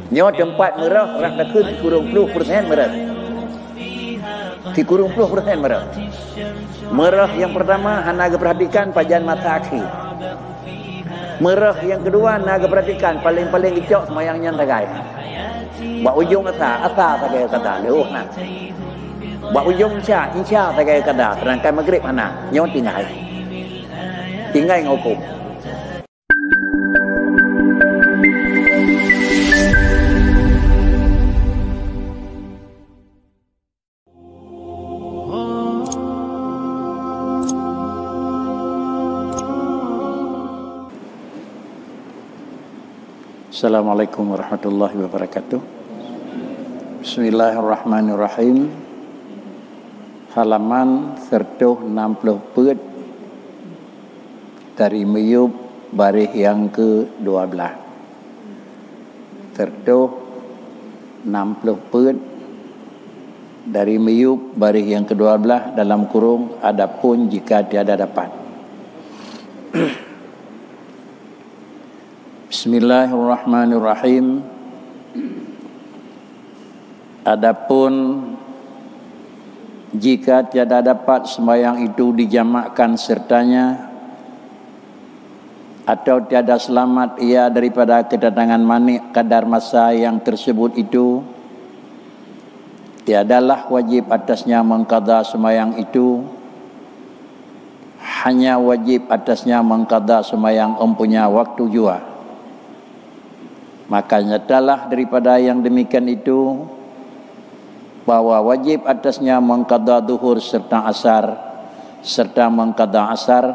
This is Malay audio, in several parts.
Nyo tempat merah rak dak ti kurung 10% merah. Ti kurung 10% merah. Merah yang pertama hana perhatikan pajan mata aki. Merah yang kedua naga perhatikan paling-paling icok semayangnya tagai. Ba ujung asa tagai kata leuh na. Ba ujung insya tagai kata terangkai maghrib hana nyo tinggal. Tinggal ngukum. Assalamualaikum warahmatullahi wabarakatuh. Bismillahirrahmanirrahim. Halaman 160 dari Meyub baris yang ke-12. 160 dari Meyub baris yang ke-12 dalam kurung adapun jika tiada dapat. Bismillahirrahmanirrahim. Adapun jika tiada dapat sembahyang itu dijamakkan sertanya atau tiada selamat ia daripada kedatangan manik kadar masa yang tersebut itu, tiadalah wajib atasnya mengqadha sembahyang itu, hanya wajib atasnya mengqadha sembahyang empunya waktu jua. Maka nyatalah daripada yang demikian itu bahwa wajib atasnya mengqadha zuhur serta asar serta mengqadha asar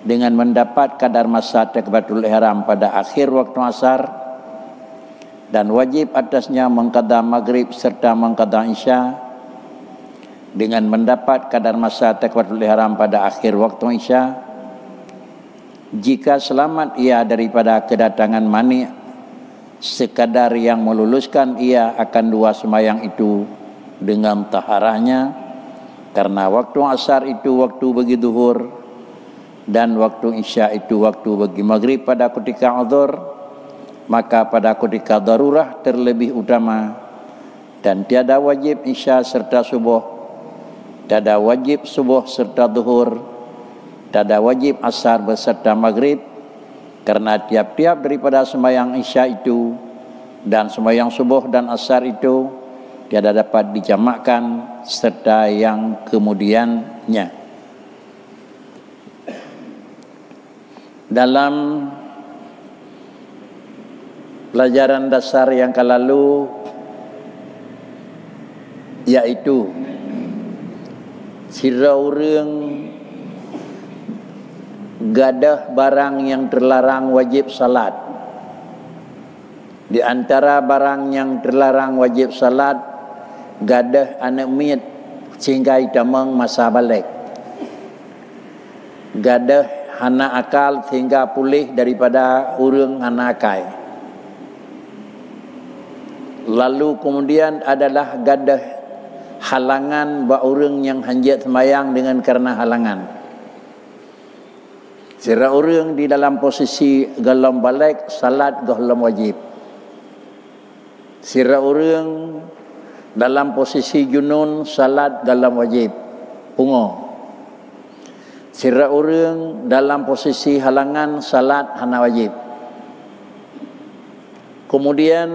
dengan mendapat kadar masa takbiratul ihram pada akhir waktu asar, dan wajib atasnya mengqadha maghrib serta mengqadha isya dengan mendapat kadar masa takbiratul ihram pada akhir waktu isya jika selamat ia daripada kedatangan mani sekadar yang meluluskan ia akan dua sembahyang itu dengan taharahnya, karena waktu asar itu waktu bagi zuhur dan waktu isya itu waktu bagi maghrib pada ketika uzur, maka pada ketika darurah terlebih utama, dan tiada wajib isya serta subuh, tiada wajib subuh serta zuhur, tiada wajib asar beserta maghrib, karena tiap-tiap daripada sembahyang isya itu dan sembahyang subuh dan asar itu tiada dapat dijamakkan serta yang kemudiannya. Dalam pelajaran dasar yang lalu, yaitu sira urang gadah barang yang terlarang wajib salat. Di antara barang yang terlarang wajib salat, gadah anak miat sehingga itamang masa balik, gadah hana akal sehingga pulih daripada urang hana akai. Lalu kemudian adalah gadah halangan ba urang yang hanjat sembahyang dengan karena halangan. Sira orang di dalam posisi galam balik salat galam wajib. Sira orang dalam posisi junun salat galam wajib pungo. Sira orang dalam posisi halangan salat hana wajib. Kemudian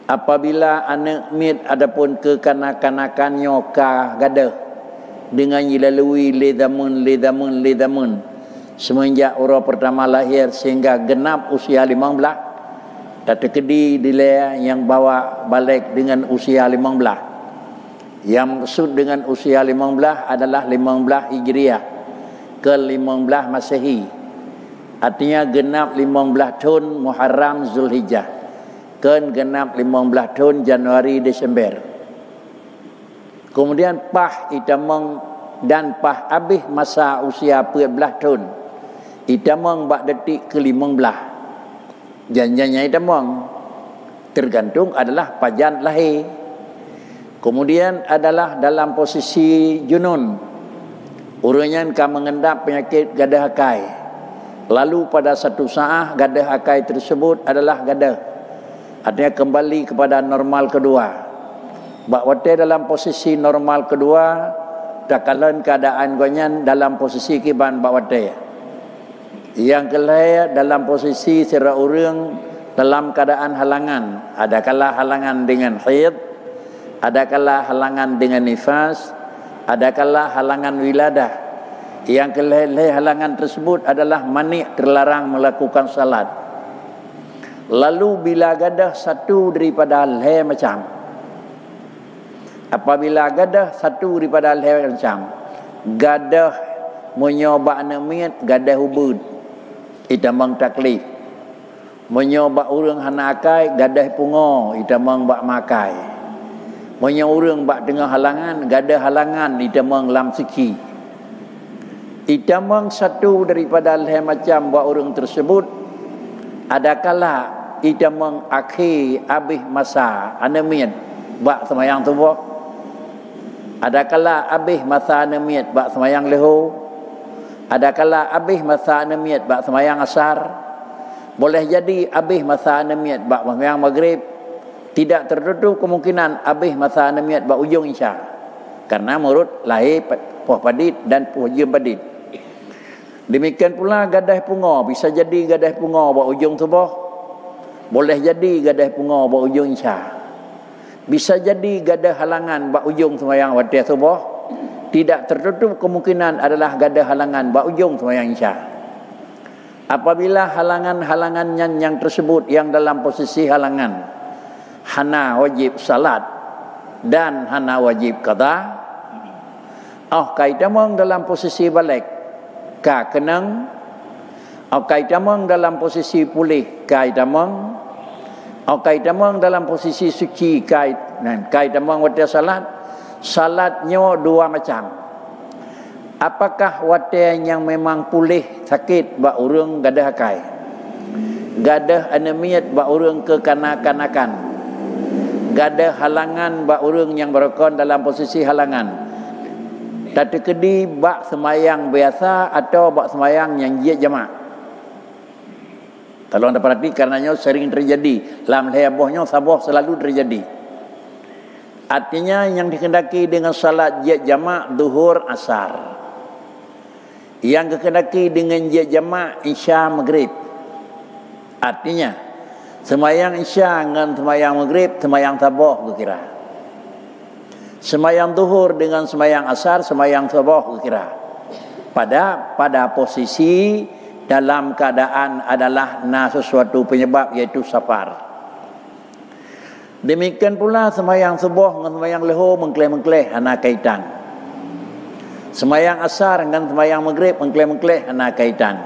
apabila anak mit adapun kekanak-kanakannya ka gadah dengan dilalui ledamun semenjak orang pertama lahir sehingga genap usia 15, tak terkedi dilea yang bawa balik dengan usia 15. Yang maksud dengan usia 15 adalah 15 Hijriah ke 15 Masehi, artinya genap 15 tahun Muharram Zulhijjah ke genap 15 tahun Januari Desember. Kemudian pah itamang dan pah habis masa usia 14 tahun. Itamang bak detik ke 15. Janjanya itamang tergantung adalah pajan lahir. Kemudian adalah dalam posisi junun. Urangnya ka mengendap penyakit gadah akai. Lalu pada satu saat gadah akai tersebut adalah gadah, artinya kembali kepada normal kedua. Bakwate dalam posisi normal kedua, takalan keadaan gonyan dalam posisi kiban bakwate. Yang kelaya dalam posisi sira urang dalam keadaan halangan. Adakala halangan dengan haid, adakala halangan dengan nifas, adakala halangan wiladah. Yang keleleh halangan tersebut adalah mani terlarang melakukan salat. Lalu bila gadah satu daripada leh macam, apabila gadah satu daripada leh macam, gadah menyoba namiat gadah hubud itamang taklif, menyoba urang hana akai gadah pungo itamang bak makai, menyoba urang bak tengah halangan gadah halangan itamang lam siki. Itamang satu daripada leh macam buat orang tersebut, adakala itamang akhir habis masa anamiat buat semayang subuh, adakala habis masa anamiat buat semayang leho, adakala habis masa anamiat buat semayang asar, boleh jadi habis masa anamiat buat semayang maghrib, tidak tertutup kemungkinan habis masa anamiat buat ujung isya, karena menurut lahir poh padit dan poh jiem padit. Demikian pula gadah pungo, bisa jadi gadah pungo buat ujung subuh, boleh jadi gadah pungo buat ujung isya, bisa jadi gadah halangan buat ujung sembahyang waktu subuh, tidak tertutup kemungkinan adalah gadah halangan buat ujung sembahyang isya. Apabila halangan-halangan yang tersebut yang dalam posisi halangan hana wajib salat dan hana wajib qada, kaitamang dalam posisi balik ka kenang, kaitamang dalam posisi pulih kaitamang, kaitamang dalam posisi suci kaitamang waktu salatnya dua macam. Apakah waktu yang memang pulih sakit bak urang gadah akai, gadah anemiat bak urang kekanak-kanakan, gadah halangan bak urang yang berkon dalam posisi halangan, tak terkedi bak semayang biasa atau bak semayang yang jihad jamaah. Kalau anda perhati, karenanya sering terjadi dalam lehabohnya saboh selalu terjadi. Artinya yang dikendaki dengan salat jihad jamaah duhur asar, yang dikendaki dengan jihad jamaah isya maghrib. Artinya semayang isya dengan semayang maghrib, semayang saboh kira. Semayang duhur dengan semayang asar, semayang subuh kira. Pada posisi dalam keadaan adalah sesuatu penyebab, yaitu safar. Demikian pula semayang subuh dengan semayang leho mengkleh-mengkleh hana kaitan. Semayang asar dengan semayang maghrib mengkleh-mengkleh hana kaitan.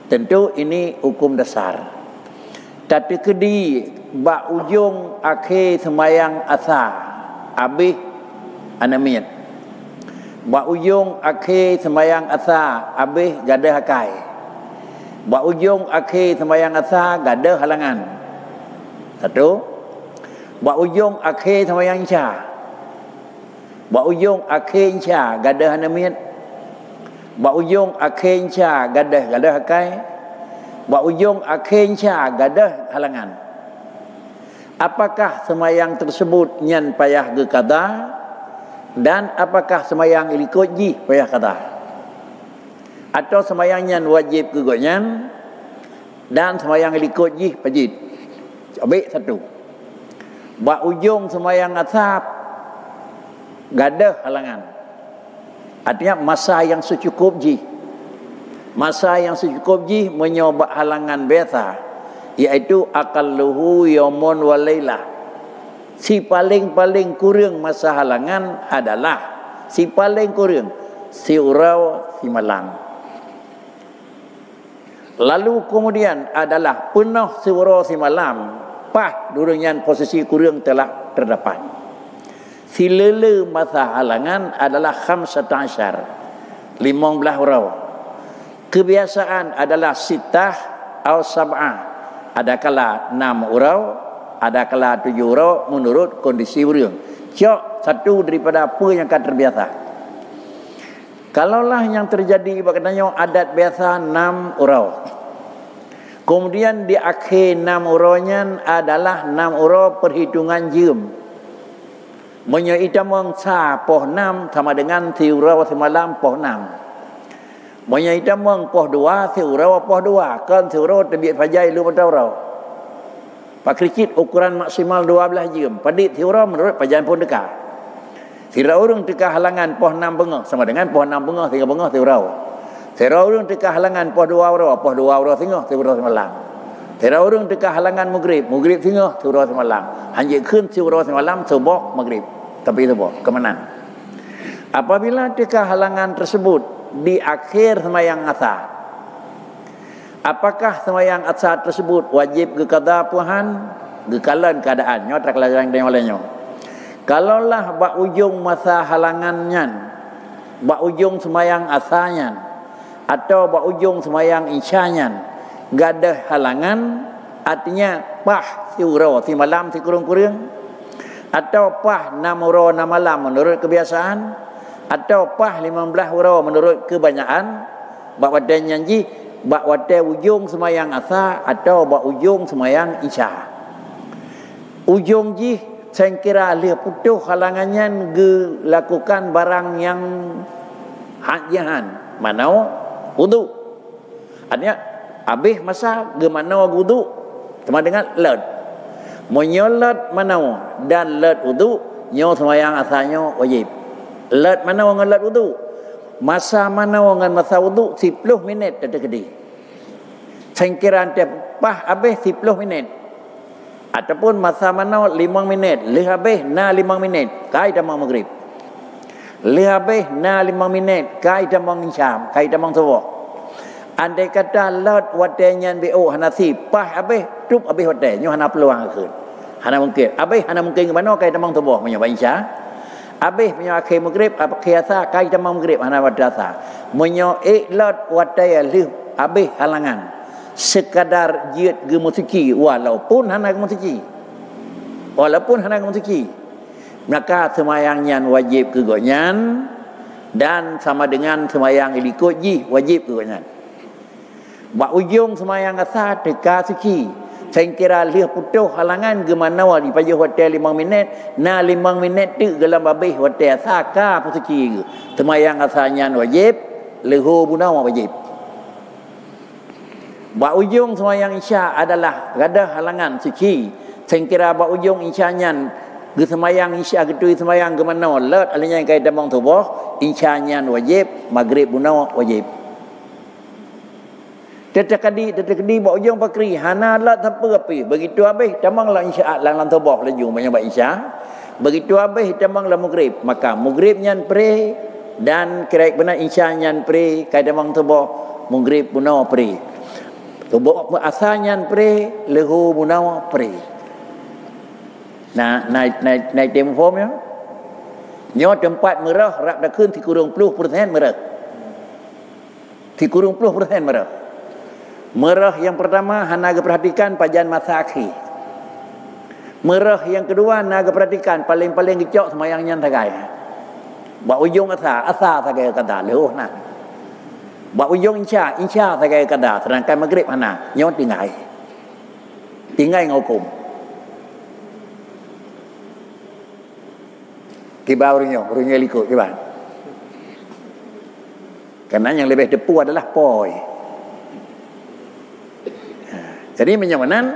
Tentu ini hukum dasar. Tapi kedi bak ujung akhir semayang asar habis anamiat, bak ujung akhir semayang asar habis gadah akai, bak ujung akhir semayang asar gadah halangan. Satu, bak ujung akhir semayang isya, bak ujung akhir isya gadah anamiat, bak ujung akhir isya gadah akai, bak ujung akhir isya gadah halangan. Apakah semayang tersebut nyan payah ke qada, dan apakah semayang ikut ji payah qada, atau semayang nyan wajib ke gonyan dan semayang ikut ji wajib. Ambil satu, bak ujung semayang asar gadah halangan, artinya masa yang secukup ji, masa yang secukup ji menyoba halangan biasa, iaitu aqalluhu yaumun wa lailah. Si paling-paling kurang masa halangan adalah si paling kurang si urau si malam. Lalu kemudian adalah penuh si urau si malam, pah durungan posisi kurang telah terdapat. Si lele masa halangan adalah 15 urau. Kebiasaan adalah sitah atau sab'ah. Adakala 6 urau, adakala 7 urau menurut kondisi urang. Cok satu daripada apa yang akan terbiasa. Kalaulah yang terjadi katanya adat biasa 6 urau. Kemudian di akhir 6 uraunya adalah 6 urau perhitungan jam. Menyo ita mengsa poh 6 sama dengan si urau semalam poh 6. Menyo ita meng poh 2 si urau poh 2. Kan si urau terbit fajai lu pada urau. Pak krikit ukuran maksimal 12 jam. Padit si urau menurut pajan pun dekat. Sira urung teka halangan poh 6 bengah sama dengan poh 6 bengah 3 bengah si urau. Sira urung teka halangan poh 2 urau, poh 2 urau singah si urau semalam. Sira urung teka halangan maghrib singah si urau semalam. Hanya kun si urau semalam subuh maghrib. Tapi itu boh kemenang. Apabila teka halangan tersebut di akhir sembahyang asar, apakah sembahyang asar tersebut wajib ke qada puhan gekalan keadaan nyo tak larang dengan olehnya? Kalaulah bak ujung masa halangannya, bak ujung sembahyang asarnya atau bak ujung sembahyang isyanya enggak ada halangan, artinya pah si urau si malam si kurung-kurung, atau pah 6 urau 6 malam menurut kebiasaan, atau pah 15 urau menurut kebanyakan, bak wadai nyanyi bak wadai ujung sembahyang asar atau bak ujung sembahyang isya. Ujung ji saya kira dia putuh halangannya lakukan barang yang hajian mana wudu. Artinya habis masa ge mana wudu sama dengan led. Menyolat mana dan led wudu nyo sembahyang asalnya wajib. Led mana dengan led wudu? Masa mana dengan masa wudu 10 minit dekat-dekat. Saya kira pah habis 10 minit. Ataupun masa mana 5 minit, lebih na 5 minit, kai damang maghrib. Lebih na 5 minit, kai damang isyam, kai damang subuh. Andai kata lot wadainya BO hanasi, pah habis, tup habis wadai, nyo hana peluang akhir. Hana mungkin, habis hana mungkin ke mana kai damang subuh, menyoba isya. Habis menyo akhir maghrib, akhir asar, kai damang maghrib, hana wadasa. Menyo lot wadai habis halangan. Sekadar jiat ge musiki walaupun hana ge musiki, maka sembahyangnya wajib kegonyan dan sama dengan sembahyang ikut ji wajib kegonyan. Bak ujung sembahyang asar teka suci saya kira lih putuh halangan ge mana di payah hotel 5 minit na 5 minit tu gelam habis hotel asar ka suci ge sembahyang asarnya wajib leho bunau wajib. Bak ujung sembahyang isya adalah ada halangan suci. Saya kira bak ujung isyanya ge sembahyang isya gitu sembahyang ke mana lat alanya kai damang tubuh isyanya wajib, maghrib bunau wajib. Tetekadi bak ujung pakri hana lat apa api. Begitu habis damang la isya lang tubuh laju banyak bak isya. Begitu habis damang la maghrib, maka maghribnya pre dan kira benar isyanya pre kai damang tubuh maghrib bunau pre. Tubuh asalnya pre lehu bunau pre. Nah naik temform ya. Nyo tempat merah rak dah kun 30% merah. 30% merah. Merah yang pertama hana perhatikan pajan masa akhir. Merah yang kedua hana perhatikan paling-paling gecok sembahyangnya tagai. Bak ujung asar tagai kata lehu nah. Bak ujung isya saya kada sedangkan maghrib mana nyo tinggai ngokum kibau rinyo likut kiban karena yang lebih depu adalah poi. Jadi menyamanan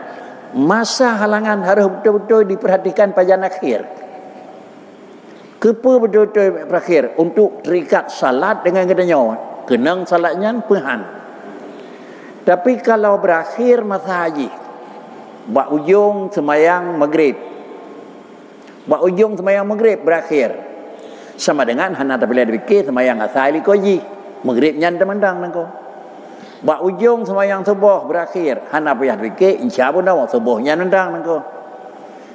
masa halangan harus betul-betul diperhatikan pajan akhir. Kepa betul-betul berakhir untuk terikat salat dengan kedanya kenang salatnya puhan. Tapi kalau berakhir masa haji, bak ujung sembahyang maghrib berakhir sama dengan hana tapila dipikir sembahyang asar likoji maghribnya temandang nangko. Bak ujung sembahyang subuh berakhir hana payah dipikir insyaallah dah subuhnya nandang nangko.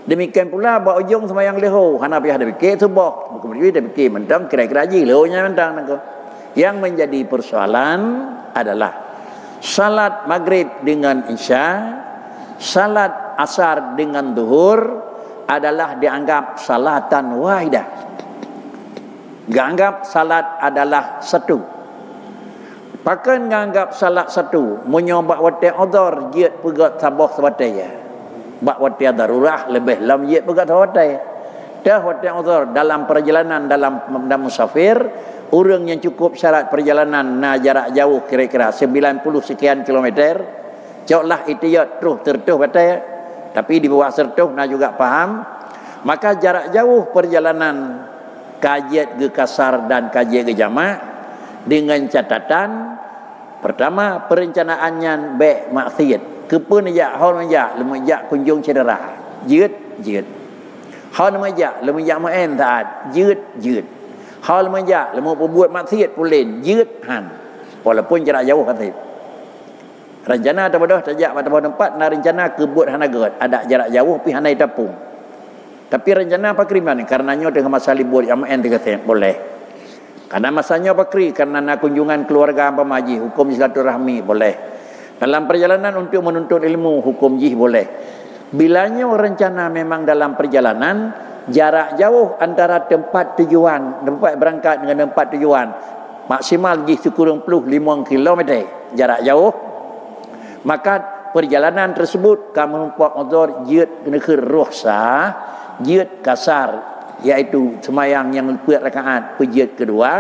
Demikian pula bak ujung sembahyang leho hana payah dipikir subuh kemudian dipikir mendang kira-kira ji lehonya nandang nangko. Yang menjadi persoalan adalah salat maghrib dengan isya, salat asar dengan zuhur adalah dianggap salatan wahidah. Nganggap salat adalah satu. Pakan nganggap salat satu, menyobak wate odor, jiat pegat sabah sebate ya. Bak wate darurah lebih lam jiat pegat sabate. Dah wate odor dalam perjalanan dalam musafir, orang yang cukup syarat perjalanan na jarak jauh kira-kira 90 sekian kilometer, coklah itiyat terus tertuh bate. Tapi di bawah sertuh na juga faham, maka jarak jauh perjalanan kajiat ke kasar dan kajiat ke jamak dengan catatan pertama perencanaannya baik maksiat kepun ajak hal majak lemajak kunjung cedera jeut hal majak lemajak main taat jeut hal majak lemu berbuat maksiat pulin jeut han walaupun jarak jauh kasih rencana tabadah tajak pada tempat na rencana kebut hana gerat ada jarak jauh pi hanai tapung. Tapi rencana apa kriman karenanya dengan masa libur yang main dikatakan boleh. Karena masanya apa kri karena nak kunjungan keluarga pemaji hukum silaturahmi boleh. Dalam perjalanan untuk menuntut ilmu hukum jih boleh. Bilanya rencana memang dalam perjalanan jarak jauh antara tempat tujuan, tempat berangkat dengan tempat tujuan maksimal jih sekurang 5 km jarak jauh. Maka perjalanan tersebut kamu nampak odor jeut kena ke rukhsah jeut kasar iaitu sembahyang yang 4 rakaat pejeut kedua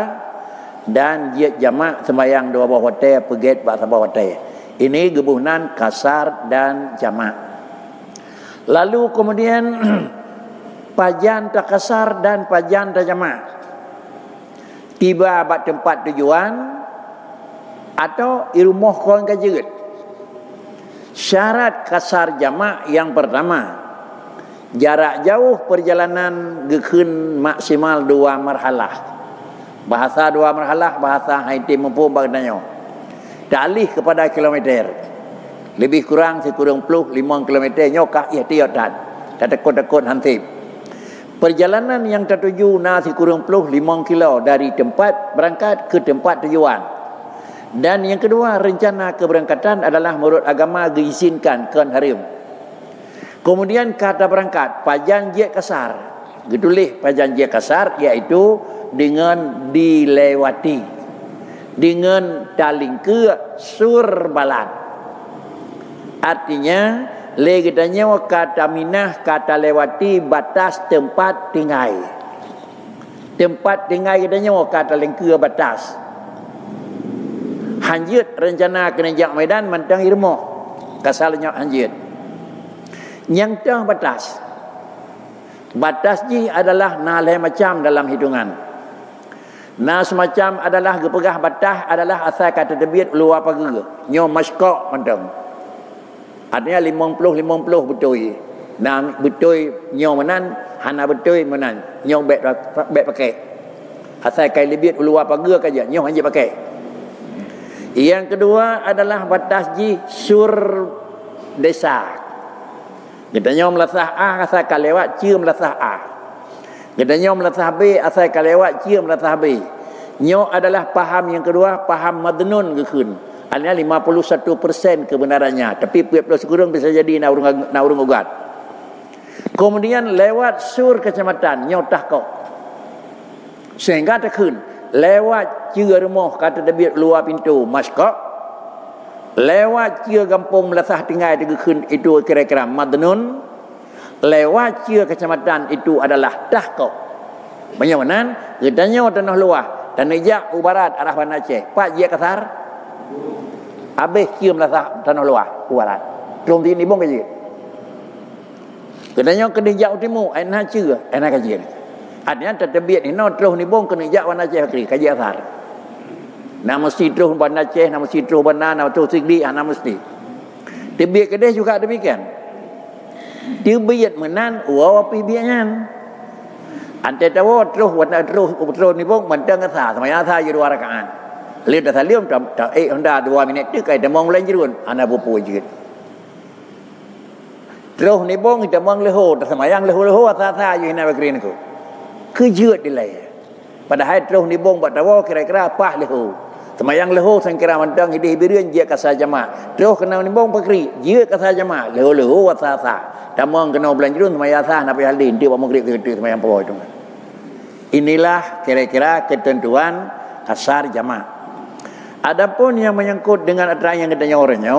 dan jeut jamak sembahyang 2 buah waktu peget bak sabah waktu. Ini gebuhnan kasar dan jamak. Lalu kemudian pajan tak kasar dan pajan tak jamak. Tiba bak tempat tujuan atau irumuh kawan ka jeut. Syarat kasar jamak yang pertama, jarak jauh perjalanan gekun maksimal 2 marhalah. Bahasa 2 marhalah, bahasa Haiti mampu bagdanyo. Dalih kepada kilometer. Lebih kurang sekurang 5 kilometer nyokah ihtiyatan. Tak takut-takut hantip. Perjalanan yang tertuju na sekurang 5 kilo dari tempat berangkat ke tempat tujuan. Dan yang kedua, rencana keberangkatan adalah menurut agama diizinkan ke harim. Kemudian kata berangkat pajan jiat kasar. Getulih pajan jiat kasar iaitu dengan dilewati dengan talingke surbalan. Artinya legetanya kata minah kata lewati batas tempat tinggal. Tempat tinggal katanya kata lengke batas. Hanjut rencana kena jak medan mentang irmoh. Kasalnya hanjut. Yang tang batas. Batas ni adalah nalai macam dalam hitungan. Nah semacam adalah gepegah batas adalah asal kata debit luar pagi. Nyo maskok mentang. Artinya 50 betul. Nah betul nyo menan, hana betul menan. Nyo bet pakai. Asal kai lebih luar pagi kaja nyo hanya pakai. Yang kedua adalah batas ji sur desa. Katanya melasah A asal kalewat cium melasah A. Katanya melasah B asal kalewat cium melasah B. Nyo adalah paham yang kedua, paham madnun gekun. Artinya 51% kebenarannya, tapi 40 sekurang bisa jadi na urung ugat. Kemudian lewat sur kecamatan nyo tahkok. Sehingga tekun lewat cia rumah kata debit luar pintu maskok, lewat cia kampung melasah tinggal gekun itu kira-kira madnun, lewat cia kecamatan itu adalah tahkok. Menyamanan gedanya tanah luar dan ejak ubarat arah Bandar Aceh. Pak dia kasar habis cia melasah tanah luar ubarat terung ini bong kaji gedanya kedijak utimu enak cia enak kaji. Artinya tertebit ni terus ni bong kena jak Bandar Aceh kri kaji asar. Nak mesti terus Bandar Aceh, nak mesti terus Bandar, nak terus Sigli, nak mesti. Tebit kedai juga demikian. Tebit menan wa pi biangan. Ante tahu terus Bandar terus ni bong mentang asar, semaya asar je 2 rakaat. Lid dah salim tak Honda 2 minit tu kai demong lain jerun, ana bupu je. Terus ni bong kita mong leho, semayang leho asar je nak kri ni ko. Kejut dilai. Padahal terus ni bong buat tahu kira-kira apa leho. Semayang leho sangkira mandang hidih birian dia kasar jamaah. Terus kena ni bong pakri, dia kasar jamaah. Leho wasasa. Tamang kena belanjurun semayang sah nak payah lin dia buat maghrib ke semayang pawai tu. Inilah kira-kira ketentuan asar jama'. Adapun yang menyangkut dengan aturan yang katanya orangnya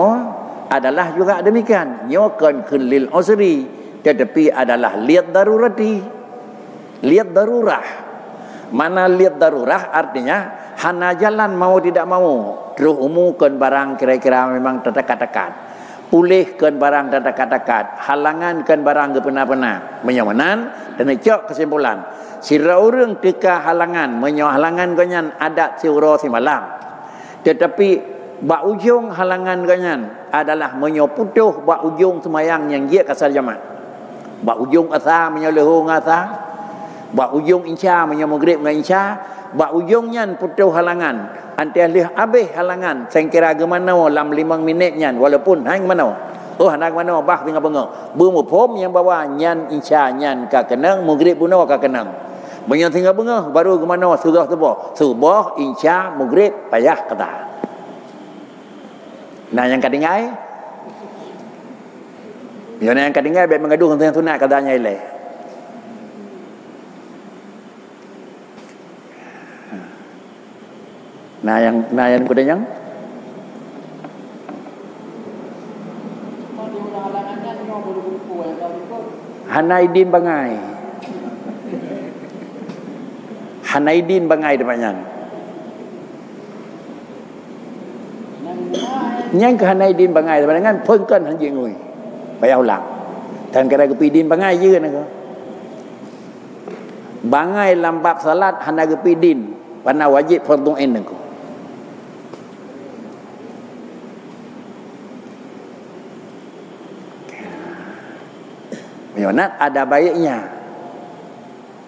adalah juga demikian. Nyokan lil usri, tetapi adalah liat darurati. Liat darurah. Mana liat darurah artinya hana jalan mau tidak mau. Terus umukan barang kira-kira memang terdekat-dekat. Pulihkan barang terdekat-dekat. Halangankan barang kepena-pena. Menyamanan dan icok kesimpulan. Sira orang teka halangan, halangan ganyan adat siuro si malam. Tetapi bak ujung halangan ganyan adalah menyoputuh bak ujung semayang yang dia kasar jamaah. Bak ujung asa menyolehu ngasa. Bak ujung insya menyomugrib dengan insya. Bak ujungnya putuh halangan. Antialih habis halangan. Saya kira gemana dalam 5 minitnya. Walaupun hang mana. Oh hendak mana bah dengan bengah. Bumupom yang bawa nyan insya nyan ka kenang. Mugrib buno ka kenang. Banyak tinggal bengah. Baru gemana surah tubuh. Subuh insya mugrib payah kata. Nah yang kadingai. Yang kadingai biar mengaduh tentang sunat katanya ilai. Nah yang kudanya Hanaidin bangai. Hanaidin bangai depannya. Yang ke Hanaidin bangai depannya pengkan hanji ngui. Bayar ulang. Dan kira kepidin bangai je nak. Bangai lambak salat hana kepidin. Wana wajib fardu ain aku. Menyonat ada baiknya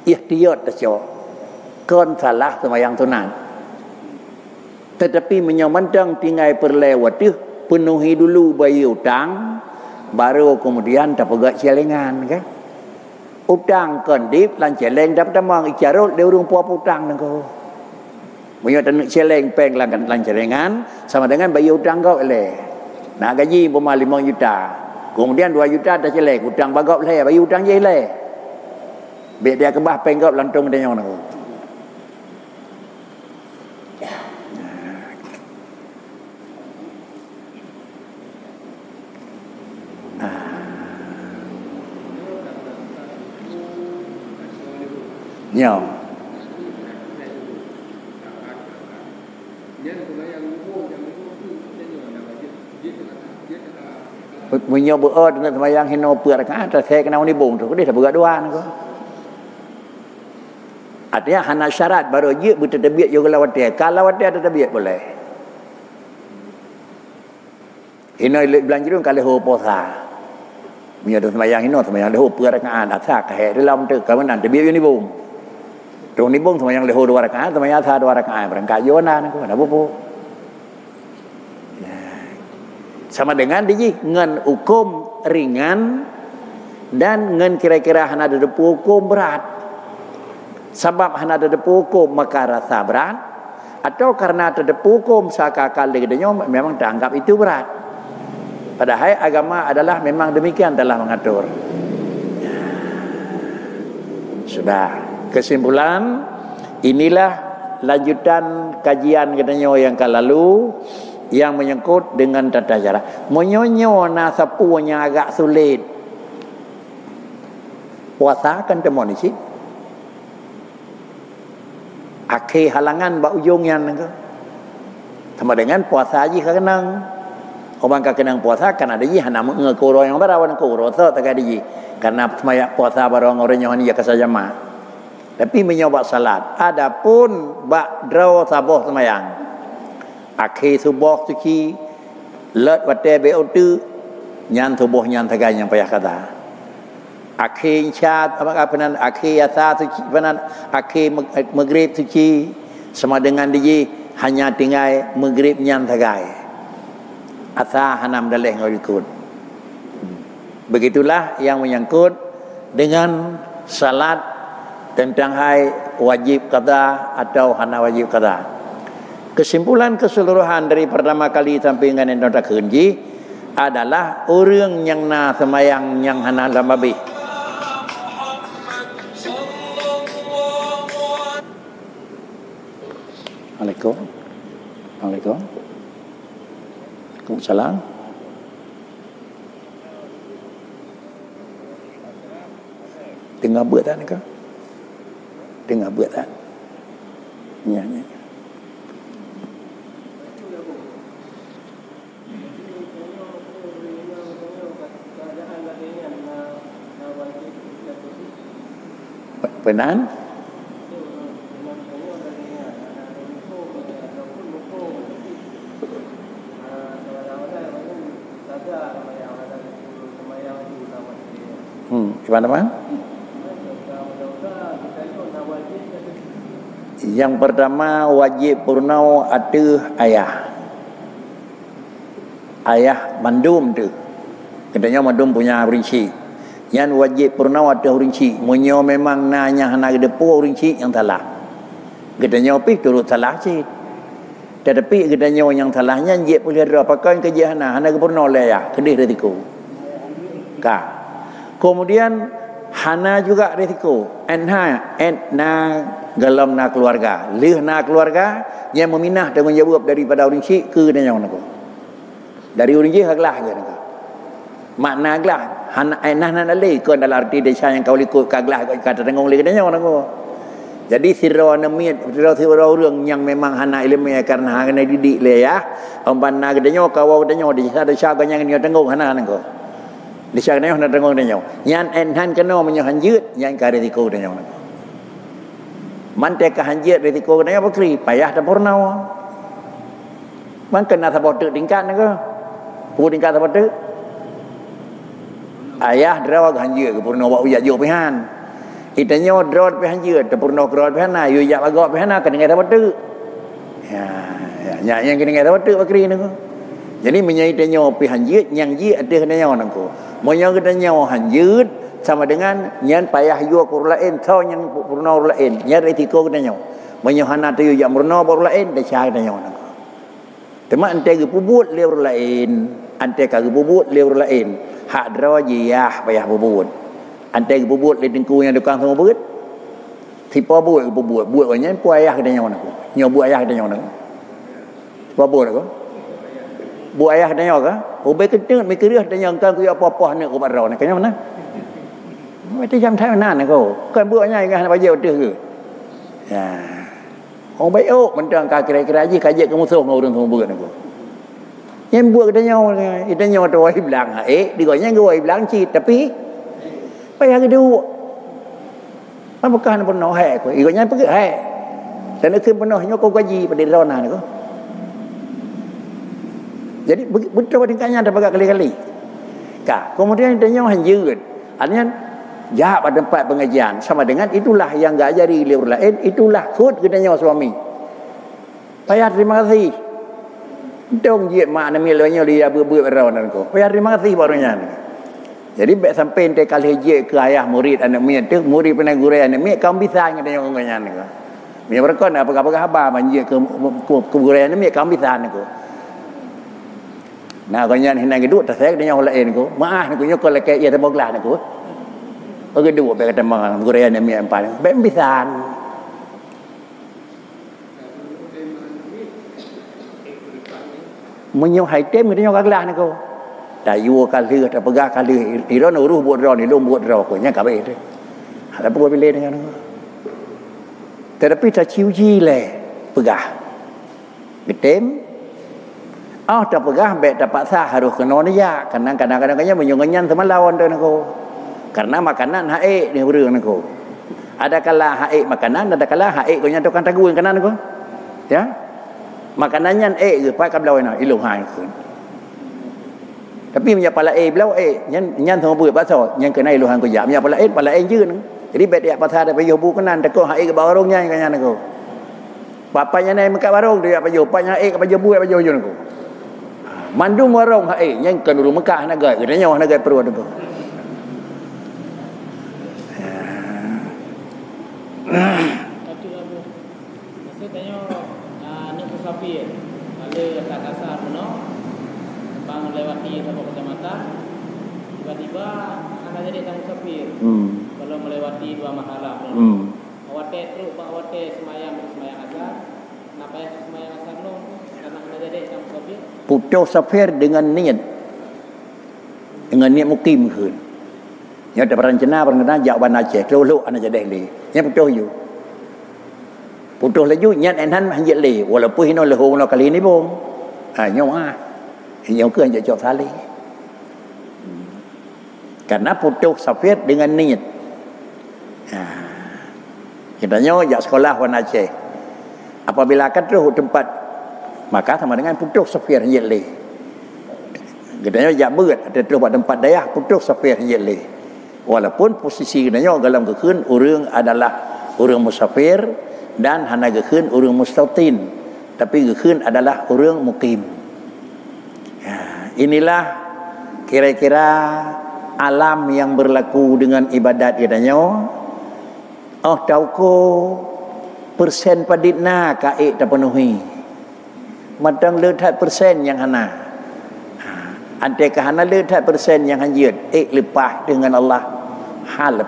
ihtiyat tasyo kon salah sembahyang sunat. Tetapi menyamandang tinggal perlewat tu penuhi dulu bayi utang baru kemudian dapat celengan kan. Utang kondip lan celeng dapat tamang ijarot dia urung puap utang nangko. Menyonat celeng peng lan celengan sama dengan bayi utang kau le. Nak gaji umpama 5 juta. Kemudian 2 juta dah celek. Hutang bagap lah. Bagi hutang je lah. Biar dia kebah penggap lantung dia yang nak. Nyaw. Punya berdoa dengan sembahyang hino perakaat saya kena ni bung tu dia dah berdoa nak. Artinya hana syarat baru je bertadbiat juga lawat dia. Kalau lawat dia ada tadbiat boleh. Hino belanja tu kalau ho puasa. Punya tu sembahyang hino sembahyang leho perakaat asa kahek dalam tu kawan tadbiat ni bung. Tu ni bung sembahyang leho 2 rakaat sembahyang asa 2 rakaat berangkat jona nak ada apa. Sama dengan dia ngan hukum ringan dan ngan kira-kira hana ada depu hukum berat. Sebab hana ada depu hukum maka rasa berat atau karena ada depu hukum sakakal dia memang dianggap itu berat. Padahal agama adalah memang demikian dalam mengatur. Sudah kesimpulan inilah lanjutan kajian katanya yang lalu yang menyangkut dengan tata cara. Menyonyo na sapunya agak sulit. Puasa kan temonisi. Akhir halangan bak ujung yang nengko. Sama dengan puasa aja kenang. Orang kenang puasa kan ada ji hana mengekuro yang barawan kuro so tak ada ji. Karena semaya puasa barang orang yang ni kasajama. Tapi menyoba salat. Adapun bak draw saboh semayang. Akhir subuh suci let wate beotu nyan subuh nyan tagai yang payah kata. Akhir isya apa penan akhir asa suci penan akhir maghrib suci sama dengan dia hanya tinggal maghrib nyan tagai. Asa hanam daleh ngikut. Begitulah yang menyangkut dengan salat tentang hai wajib qada atau hana wajib qada. Kesimpulan keseluruhan dari pertama kali sampai dengan yang tak kunci adalah orang yang na semayang yang hana lamabi. Assalamualaikum. Assalamualaikum. Waalaikumsalam. Dengar buat tak ni kau? Dengar buat tak? Ya, ya. Benar? Gimana? Yang pertama wajib purnau ada ayah. Ayah mandum tu. Katanya mandum punya rinci. Yang wajib purnau ada rinci. Munyo memang nanya hana depo rinci yang salah. Katanya pi turut salah sih. Tetapi katanya yang salahnya je boleh ada pakai kerja hana purnau le ya. Kedih resiko. Ka. Kemudian hana juga risiko. Enna dalam nak keluarga. Lih nak keluarga yang meminah tanggungjawab daripada orang cik ke dan yang nak. Dari orang cik haglah ke nak. Makna aglah hana enna nalai ke dalam arti desa yang kau likut kaglah kata tengong leh dan yang nak. Jadi sirau namit sirau orang yang memang hana ilmu karena hana didik le ya. Amban nak dan yang kau dan yang desa yang ni tengong hana nak. Di sana nak tengok dia. Yang enhan kena menyohan jut, yang kare risiko dia. Mantek kehanjit risiko dia apa kri? Payah tak purnau. Man kena sabot tingkat ke? Pu tingkat sabot. Ayah draw hanjit ke purnau buat uya jo pihan. Itanya draw pihanjit, te purnau draw pihan na, yu ya bagok pihan na kena sabot. Ya, yang kena sabot bakri ni ke. Jadi menyaitanya pihanjit yang ji ada kena nak ko. Monya katanya hanjut sama dengan nyan payah yu kur lain tau yang purnau lain nyan risiko katanya monya hana tu yang purnau baru lain dah cai katanya nak tema ante ge pubut leur lain ante ka ge pubut leur lain hak dra jiyah payah pubut ante ge pubut le tengku yang tukang semua beut tipa buat ge pubut buat nyan payah katanya nak nyo buat ayah katanya nak pubut nak buat ayah katanya ka ubai keteng mikirih katanya kan ku apa-apa nak ko barau nak katanya mana. Macam jam thay mana kau? Kan buatnya ingat nak baju tu ke? Ya. Orang baik oh, mentang kira-kira aja kajak ke musuh ngau orang semua buat aku. Yang buat katanya tu wahib bilang, diganya ke wahib bilang cik tapi payah ke dua. Apakah nak penuh hai aku? Iganya pergi hai. Dan nak penuhnya kau gaji pada rona aku. Jadi betul tingkatnya ada bagak kali-kali. Kemudian dia hanjut. Artinya jahat pada tempat pengajian sama dengan itulah yang enggak ajari liur lain, itulah khut katanya suami. Payah terima kasih. Dong je mak nami lonya dia buat rawan ko. Payah terima kasih barunya. Jadi baik sampai ente kali je ke ayah murid anak mi tu, murid pernah guru anak mi kau bisa katanya nganya ko. Mi berkon apa-apa khabar manje ke guru anak mi kau bisa ko. Nah kanya hendak geduk tak saya katanya lain ko. Maah ko nyok lek ia teboglah ko. Bagi dua bagi temang guraya ni yang paling bembisan. Menyok hai tem kita nyok aglah ni ko. Dayu kali ada pegah kali iron uruh buat ron ilum buat ron ko nya kabe tu. Ada buat pilih dengan ko. Tetapi tak ciuji le pegah. Getem. Tak pegah bet dapat sah harus kena ni ya. Kadang-kadang menyonganyan sama lawan tu ko. Karena makanan haik ni urang aku. Ada kala haik makanan, ada kala haik ko nya tukang tagu kanan aku. Ya. Makanannya ke pai kablau na ilung hai ku. Tapi punya pala belau nyan semua buat pasal yang kena iluhan ko ya. Punya pala jeun. Jadi bet dia pasal ada payuh bu kanan teko haik ke barongnya kan aku. Bapanya nai mekat barong dia payuh, papanya haik ke payuh bu payuh jeun aku. Mandum warong haik yang kan uru Mekah nak gai, katanya nak gai perlu aku. Satu lagi. Saya tanya nak musafir. Ada kat kasar no. Bang melewati satu kecamatan. Tiba-tiba akan jadi tang musafir. Kalau melewati dua mahalah. Awate terus Pak awate semayang azhar. Kenapa ya semayang asar lo? Karena kena jadi kamu sopir. Putus safir dengan niat mukimคืน Nhớ tập rencana pernah dạo ban Aceh dulu anak jadi li. Nya putus you. Putus laju nya enhan han jadi li walaupun hino leho no kali ni bong. Nyo Nyo ke anjak jawab salih. Karena putus safir dengan niat. Kita nyo jak sekolah wan Aceh. Apabila akan terus tempat maka sama dengan putus safir han jadi li. Kita nyo jak berat ada terus buat tempat dayah putus safir han jadi li. Walaupun posisi kenanya dalam kekeun orang adalah orang musafir dan hana kekeun orang mustautin, tapi kekeun adalah orang mukim. Inilah kira-kira alam yang berlaku dengan ibadat katanya. Oh tauko persen paditna kaik tak penuhi. Matang letak persen yang hana. Andai hana letak persen yang hanjut, lepas dengan Allah. Hal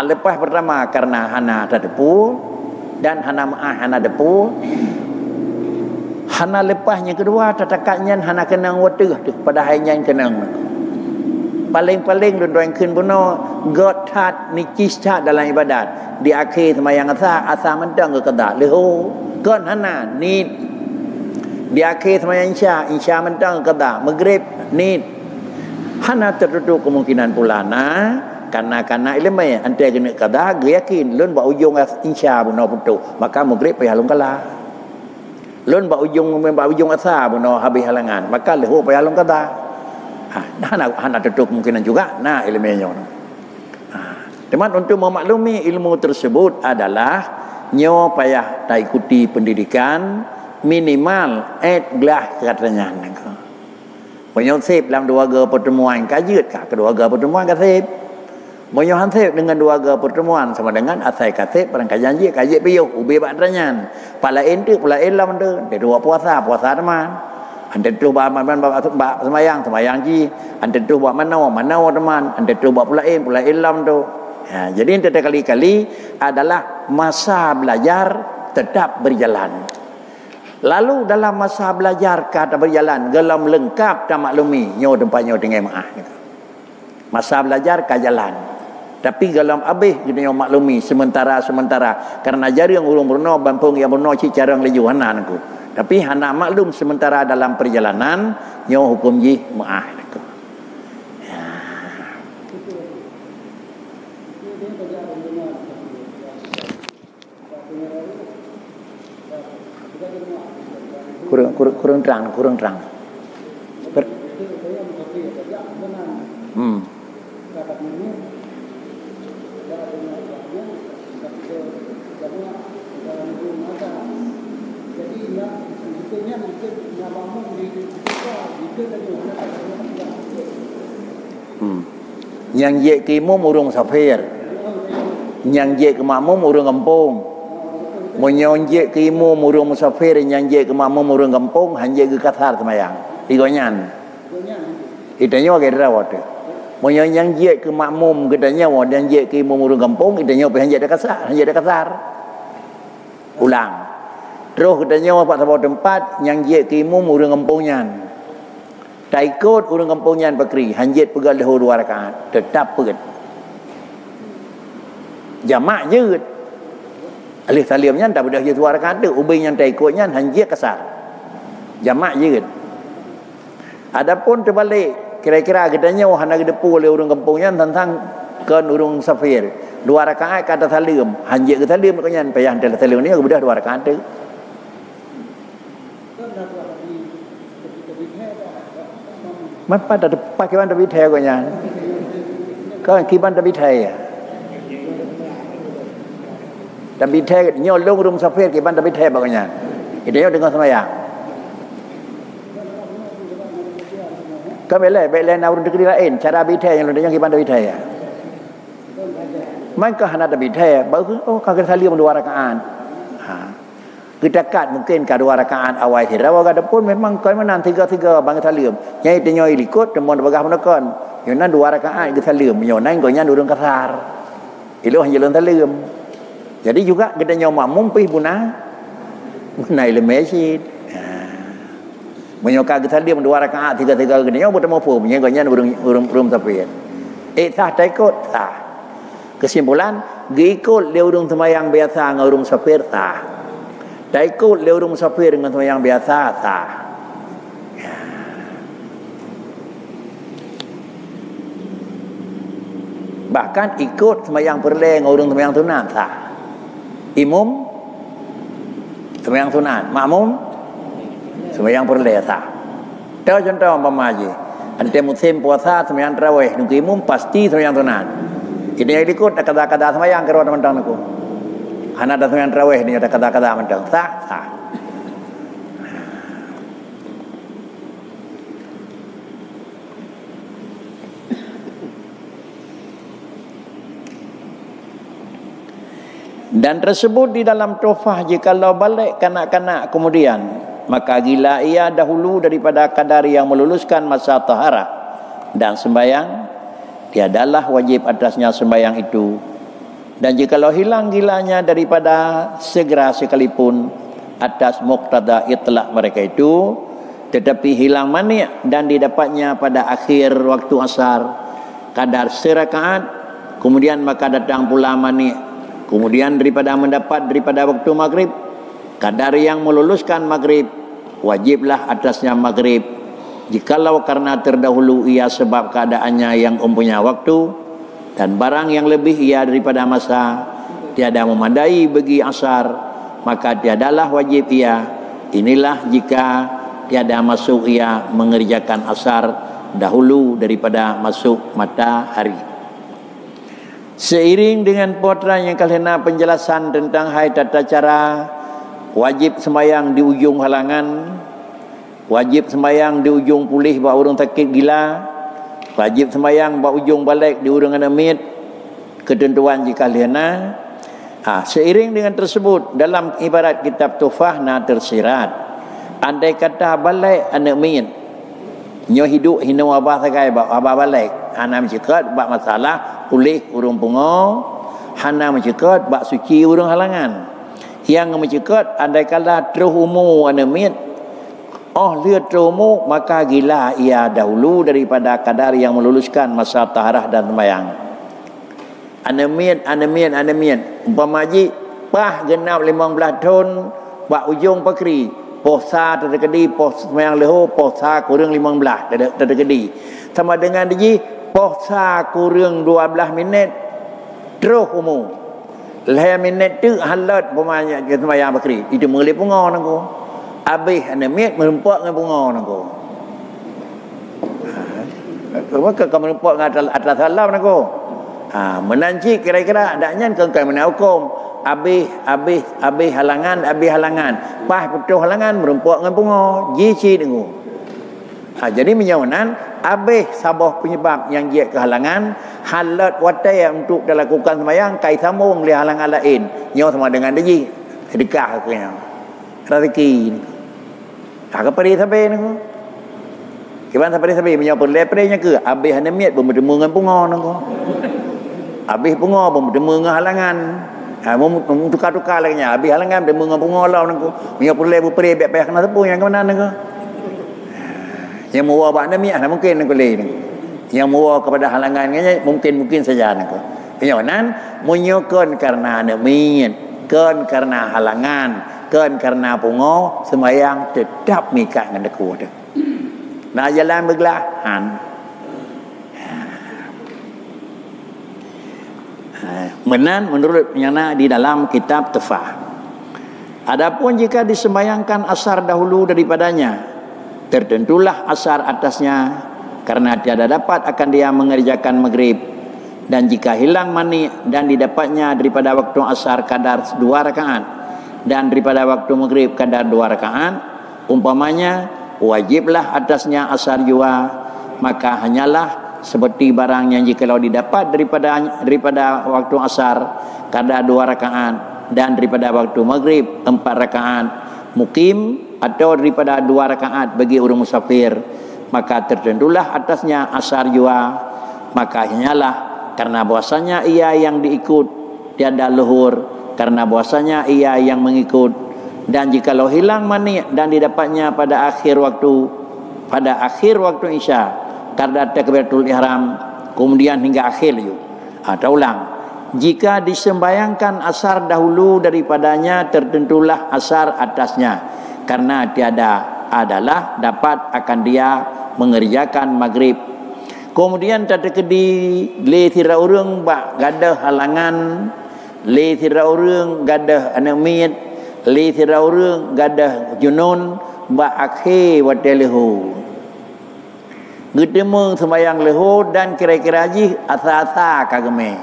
lepas pertama karena hana tak depu dan hana hana depu. Hana lepasnya kedua tatakatnya hana kenang wateh pada hanya kenang. Paling-paling dua-dua yang kun buno god tat nicis tat dalam ibadat di akhir semayang asa mentang ke kedak leho god hana ni di akhir semayang insya mentang ke kedak maghrib ni hana tertutup kemungkinan pulana karena ilmu antai kena kada yakin lun ba ujung insya buno putu maka maghrib payah lung kala lun ba ujung asa buno habis halangan maka leho payah lung kada hana tertutup kemungkinan juga ilmunya teman untuk memaklumi ilmu tersebut adalah nyo payah tak ikuti pendidikan minimal gelah katanya Menyonsip dalam dua pertemuan kajut kah kedua pertemuan kasip. Menyonsip dengan dua pertemuan sama dengan asai kasip perang kajanji kajut piyo ubi badranyan. Pala ente pula elam tu de dua puasa teman. Ante tu ba semayang ji. Ante tu buat manau teman. Ante tu buat pula elam tu. Jadi ente kali-kali adalah masa belajar tetap berjalan. Lalu dalam masa belajar kata berjalan gelam lengkap tak maklumi nyo tempatnya dengan maah masa belajar ka jalan tapi gelam habis kita maklumi sementara karena jari yang ulung berno bampung yang berno ci carang leju hanan ku tapi hana maklum sementara dalam perjalanan nyo hukum ji maah ku kurang terang yang je ke imam urung safir yang je ke makmum urung kampung menyonjek ke imam urung musafir yang je ke makmum urung kampung hanje ke kasar semayang digonyan itanya wa kira waktu yang je ke makmum gedanya wa dan je ke imam urung kampung itanya pe hanje de kasar ulang terus gedanya wa pak sabau tempat yang je ke imam urung kampungnya tak ikut urung kampungnya bakri hanje pegal lahu 2 rakaat tetap pegat jamak je alih salimnya tak boleh jadi 2 rakaat tu ubin yang tak ikutnya hanya kasar jamak je adapun terbalik kira-kira gedanya hana gedepu oleh urang kampungnya tentang kan urang safir 2 rakaat kata salim hanya ke salim makanya payah dalam salim ni bedah 2 rakaat tu mapa dah pakai ban tapi thai ko nya kan kiban tapi thai tapi thai nyo long rum safir kiban tapi thai baganya ideo dengan semayang kan bela na urun dekat lain cara bi thai yang londanya kiban tapi thai maka hana tapi thai baru kagak salim 2 rakaat Kedekat mungkin ke 2 rakaat awal hirawa kada pun memang kau menang 3-3 bang salim. Nyai tenyo ikut temon bagah menekon. Yona 2 rakaat ke salim. Yona kau nya durung kasar. Ilu hanya jalan salim. Jadi juga kita nyawa makmum pih buna naik le masjid. Menyokak kita dia 2 rakaat 3 gini yang bertemu pun menyenggonya urung tapi. Sah tak ikut sah. Kesimpulan ikut dia urung sembahyang biasa dengan urung safir sah. Tak ikut dia urung safir dengan sembahyang biasa sah. Bahkan ikut sembahyang perleng dengan urung sembahyang sunat sah. Imam sembahyang sunat, makmum sembahyang perleng sah. Tahu contoh umpama je. Ante musim puasa sembahyang tarawih, nunggu imam pasti sembahyang sunat. Ini yang ikut kata-kata sembahyang ke ruang mentang aku. Anak ada sembahyang tarawih ni ada kata-kata mentang sah sah. Dan tersebut di dalam tofah jikalau balik kanak-kanak kemudian, maka gila ia dahulu daripada kadar yang meluluskan masa taharah dan sembahyang, tiadalah wajib atasnya sembahyang itu. Dan jikalau hilang gilanya daripada segera sekalipun atas muqtada itlaq mereka itu, tetapi hilang mani dan didapatnya pada akhir waktu asar kadar serakaat, kemudian maka datang pula mani, kemudian daripada mendapat daripada waktu maghrib kadar yang meluluskan maghrib, wajiblah atasnya maghrib jikalau karena terdahulu ia sebab keadaannya yang mempunyai waktu dan barang yang lebih ia daripada masa tiada memadai bagi asar, maka tiadalah wajib ia. Inilah jika tiada masuk ia mengerjakan asar dahulu daripada masuk matahari. Seiring dengan potran yang kalena penjelasan tentang hai tata cara wajib sembahyang di ujung halangan, wajib sembahyang di ujung pulih bak orang sakit gila, wajib sembahyang bak ujung balik di urang amit, ketentuan jika kalena. Seiring dengan tersebut dalam ibarat kitab Tufah na tersirat, andai kata balik anak mit nyo hidup hino abah sakai bak abah balik hana mencekat bak masalah pulih urung pungo, hana mencekat bak suci urung halangan. Yang mencekat andai kala terus umur anemit, lir terumur, maka gila ia dahulu daripada kadar yang meluluskan masa taharah dan sembahyang. Anemit umpama ji pah genap 15 tahun bak ujung pakri posa terkedi pos sembahyang leho posa kurang 15 terkedi sama dengan ji posa kurang 12 minit terus umur leh minit tu halat pemanya ke sembahyang bakri itu mengelip bunga nangko habis anemit merempak dengan bunga nangko maka kamu merempak dengan atas salam nangko menanci kira-kira adanya kan mana hukum habis halangan pas putus halangan merempak dengan bunga jici nangko. Jadi menyawanan habis sabah penyebab yang dia kehalangan halat watai untuk dilakukan sembahyang kai sambung li halangan lain nyo sama dengan deji sedekah kena rezeki apa dia sampai ni kiban sampai menyo perle-perenya ke habis hanamiat bertemu dengan bunga nangko habis bunga bertemu dengan halangan tukar-tukar lagi habis halangan bertemu dengan bunga law nangko menyo perle biak payah kena tepu yang ke mana nangko yang muwa bak nami mungkin nangko le yang muwa kepada halangannya mungkin saja nangko penyonan menyokon karena nami kan karena halangan kan karena pungo sembahyang tetap mikat dengan deku tu nah jalan bergelahan menan menurut penyana di dalam kitab Tufah. Adapun jika disembayangkan asar dahulu daripadanya, tertentulah asar atasnya karena tiada dapat akan dia mengerjakan maghrib. Dan jika hilang mani dan didapatnya daripada waktu asar kadar 2 rakaat dan daripada waktu maghrib kadar 2 rakaat, umpamanya wajiblah atasnya asar jua, maka hanyalah seperti barang yang jikalau didapat daripada waktu asar kadar 2 rakaat dan daripada waktu maghrib 4 rakaat mukim atau daripada 2 rakaat bagi orang musafir, maka tertentulah atasnya asar jua, maka hanyalah karena bahwasanya ia yang diikut tiada luhur, karena bahwasanya ia yang mengikut Dan jikalau hilang mani dan didapatnya pada akhir waktu isya, karena takbiratul ihram, kemudian hingga akhir itu. Atau ulang. Jika disembayangkan asar dahulu daripadanya, tertentulah asar atasnya, karena tiada adalah dapat akan dia mengerjakan maghrib. Kemudian tadi kedi le tira urang bak gadah halangan, le tira urang gadah anemit, le tira urang gadah junun bak akhir watelehu. Gedemeng sembayang leho dan kira-kira ji asa-asa kageme.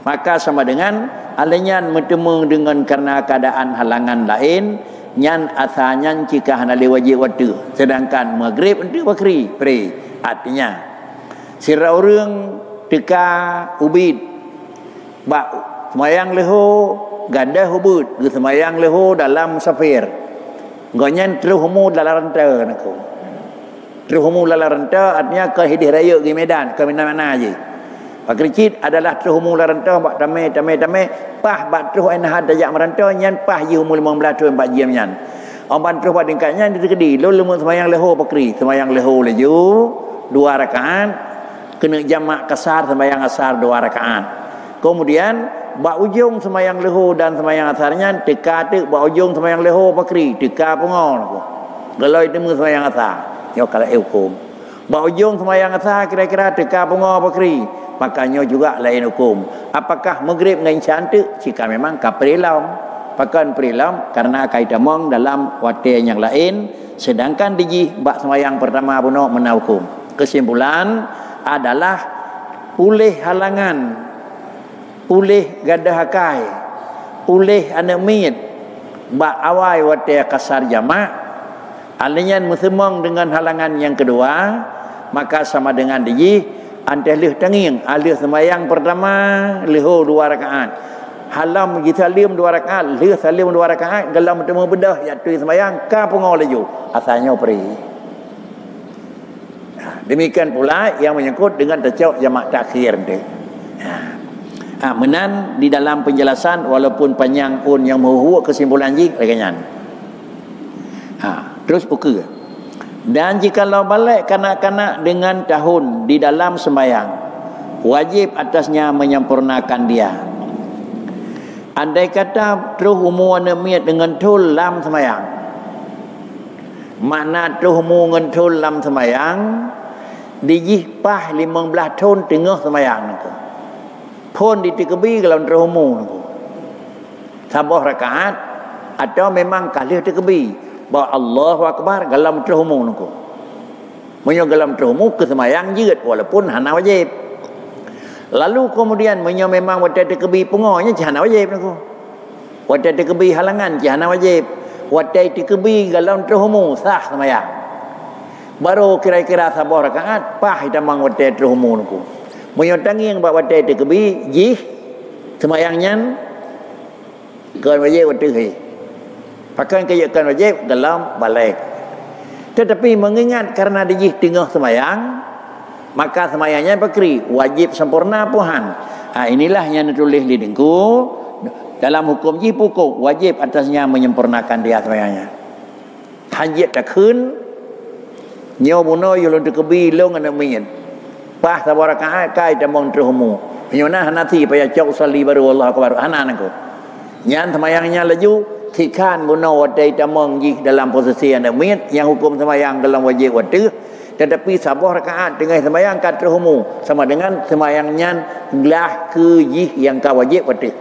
Maka sama dengan alenyan mentemung dengan karena keadaan halangan lain, nyan asalnya jika hanali wajib waktu, sedangkan maghrib untuk wakri pre. Artinya sira orang teka ubid bak semayang leho gadah ubud ke semayang leho dalam safir gonyan teruhumu dalam renta naku teruhumu dalam renta artinya ke hidih raya ke Medan ke mana-mana je. Pak Kericit adalah teruhumu dalam renta bak tamai pah bak teruh enah dajak merenta nyan pah ji umur 15 tahun 4 jam nyan omban teruh bak dingkatnya di kedi lo lemu semayang leho pakri semayang leho leju 2 rakaat kena jamak kasar sembahyang asar 2 rakaat. Kemudian bak ujung sembahyang leho dan sembahyang asarnya teka tek bak ujung sembahyang leho pakri teka pengor aku. Kalau itu sembahyang asar, yo kalau hukum. Bak ujung sembahyang asar kira-kira teka pengor pakri, makanya juga lain hukum. Apakah maghrib dengan cantik jika memang kaprilam? Pakan prilam karena kaitamong dalam waktu yang lain, sedangkan diji bak sembahyang pertama puno menahukum. Kesimpulan adalah pulih halangan, pulih gadah hakai, pulih anemit, bak awai wate kasar jamak, alinyan musemong dengan halangan yang kedua, maka sama dengan diji antah lih tanging, alih sembahyang pertama liho 2 rakaat. Halam kita salim 2 rakaat, lih salim 2 rakaat, galam bertemu bedah iaitu sembahyang ka pengau laju. Asalnya peri. Demikian pula yang menyangkut dengan tercok jamak takhir tu. Menan di dalam penjelasan walaupun panjang pun yang mahu kesimpulan ji lagian. Terus buka. Dan jikalau balik kanak-kanak dengan tahun di dalam sembahyang, wajib atasnya menyempurnakan dia. Andai kata terus umur nemiat dengan tul lam sembahyang, makna terus umur dengan tul lam sembahyang dijih pah 15 tahun tengah sembahyang niku. Pun ditikebi kalau terhumu niku. Sabah rakaat atau memang kali tikebi bahawa Allahu Akbar galam terhumu niku. Menyo galam terhumu ke sembahyang jeut walaupun hana wajib. Lalu kemudian menyo memang wate tikebi pengonya hana wajib niku. Wate tikebi halangan hana wajib. Wate tikebi galam terhumu sah sembahyang. Baru kira-kira sabah rakaat pah hitamang wate terhumu niku. Menyotangi yang buat wate tikebi jih sembayangnya kan wajib wate he. Pakai kayakan wajib dalam balik. Tetapi mengingat karena dijih tengah sembayang, maka sembayangnya pakri wajib sempurna puhan. Inilah yang ditulis di dengku dalam hukum jih pokok wajib atasnya menyempurnakan dia sembayangnya. Hanjit tak kun nyo buno yulun tikebi long ana min pah sabara rakaat kai tamong terhumu nyona hanati paya cok sali baru Allah akbar ananku nyan semayangnya laju tikan buno wadai tamong ji dalam posisi ana min yang hukum semayang dalam wajib waktu. Tetapi sabah rakaat dengan semayang kat terhumu sama dengan semayangnya gelah ke ji yang ka wajib waktu.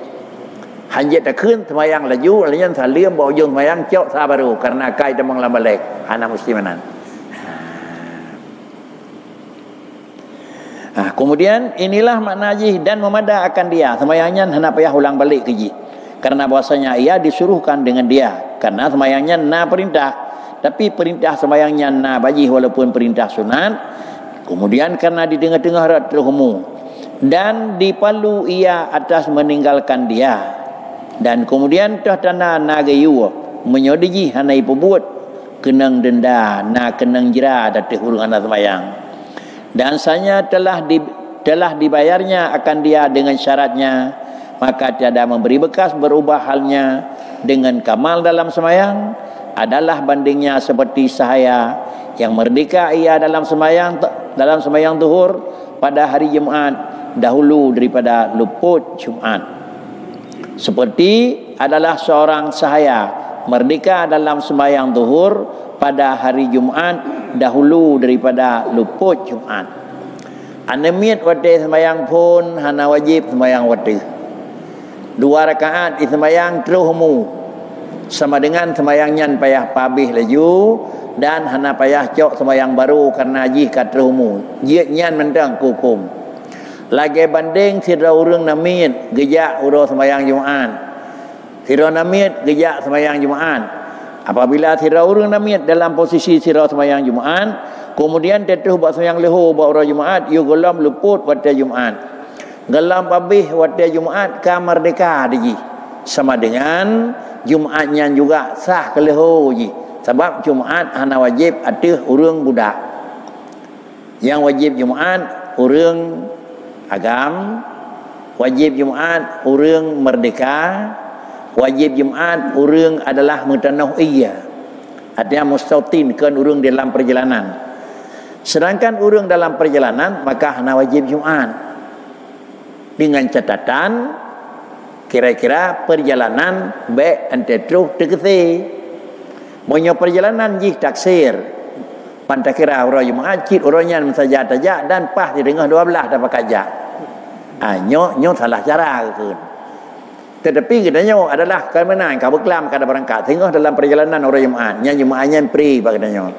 Hanjit tak kun semayang laju layan salim bawa ujung semayang cok sabaru karena kai tamong lambalek ana muslimanan. Kemudian inilah makna jih dan memada akan dia semayangnya hendak payah ulang balik ke jih karena bahwasanya ia disuruhkan dengan dia karena semayangnya na perintah tapi perintah semayangnya na bajih walaupun perintah sunat. Kemudian karena di tengah-tengah rat terhumu dan dipalu ia atas meninggalkan dia dan kemudian tah tanda nagayu menyodiji hanai pebuat kenang denda na kenang jera datih hurung anak semayang. Dan saya telah dibayarnya akan dia dengan syaratnya maka tiada memberi bekas berubah halnya dengan kamal dalam semayang adalah bandingnya seperti sahaya yang merdeka ia dalam semayang zuhur pada hari Jumaat dahulu daripada luput Jumaat. Seperti adalah seorang sahaya merdeka dalam sembahyang zuhur pada hari Jumaat dahulu daripada luput Jumaat. Anemit wate sembahyang pun hana wajib sembahyang wate. 2 rakaat di sembahyang teruhmu sama dengan sembahyang nyan payah pabih laju dan hana payah cok sembahyang baru karena jih kat teruhmu. Jih nyan mentang hukum. Lagi banding sira urang namit gejak uro sembahyang Jumaat. Sira namit gejak sembahyang Jumaat. Apabila sira urang namit dalam posisi sira sembahyang Jumaat, kemudian tetuh buat sembahyang leho buat uro Jumaat, you gelam luput wate Jumaat. Gelam pabih wate Jumaat ka merdeka diji. Sama dengan Jumaatnya juga sah ke leho ji. Sebab Jumaat hana wajib atih urang budak. Yang wajib Jumaat urang agam, wajib Jumaat urang merdeka, wajib Jumaat urang adalah mutanah iya. Artinya mustautin kan urang dalam perjalanan. Sedangkan urang dalam perjalanan maka hana wajib Jumaat. Dengan catatan kira-kira perjalanan baik antetruh tegese. Monyo perjalanan jih taksir. Pantakira orang Jumaat cit orangnya mensaja-taja dan pas di tengah 12 dapat kajak. Nyo salah cara kan. Tetapi katanya adalah kemenang kau berkelam kada berangkat tengah dalam perjalanan orang Jumaat. Nya Jumaatnya pri katanya.